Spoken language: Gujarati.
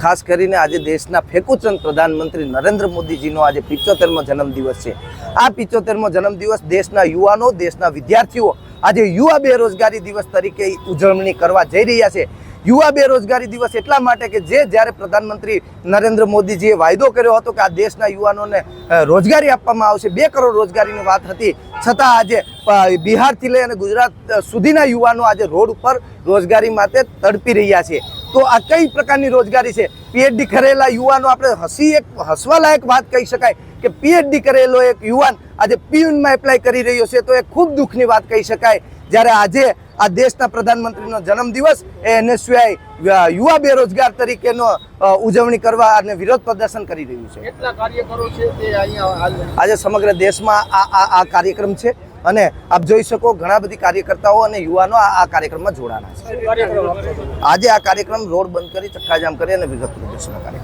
ખાસ કરીને આજે દેશના ફેકુચંદ પ્રધાનમંત્રી નરેન્દ્ર મોદીજીનો આજે 75મો જન્મદિવસ છે। આ 75મો જન્મદિવસ દેશના યુવાનો, દેશના વિદ્યાર્થીઓ આજે યુવા બેરોજગારી દિવસ તરીકે ઉજવણી કરવા જઈ રહ્યા છે। યુવા બેરોજગારી દિવસ એટલા માટે કે જ્યારે પ્રધાનમંત્રી નરેન્દ્ર મોદીજીએ વાયદો કર્યો હતો કે આ દેશના યુવાનોને રોજગારી આપવામાં આવશે, 2 કરોડ રોજગારીની વાત હતી, છતાં આજે બિહારથી લઈ અને ગુજરાત સુધીના યુવાનો આજે રોડ ઉપર રોજગારી માટે તડપી રહ્યા છે। તો આ કઈ પ્રકારની રોજગારી છે? પીએચડી કરેલા યુવાનો, આપણે હસવા લાયક વાત કહી શકાય કે પીએચડી કરેલો એક યુવાન આજે પીયુનમાં એપ્લાય કરી રહ્યો છે, તો એ ખૂબ દુઃખની વાત કહી શકાય। જ્યારે આજે આ દેશના પ્રધાનમંત્રીનો જન્મદિવસ એને સિવાય યુવા બેરોજગાર તરીકેનો ઉજવણી કરવા અને વિરોધ પ્રદર્શન કરી રહ્યું છે। કેટલા કાર્યકરો છે તે અહીંયા આજે સમગ્ર દેશમાં આ કાર્યક્રમ છે અને આપ જોઈ શકો ઘણા બધી કાર્યકર્તાઓ અને યુવાનો આ કાર્યક્રમમાં જોડાણા છે। આજે આ કાર્યક્રમ રોડ બંધ કરી, ચક્કાજામ કરી અને વિરોધ પ્રદર્શન કાર્યક્રમ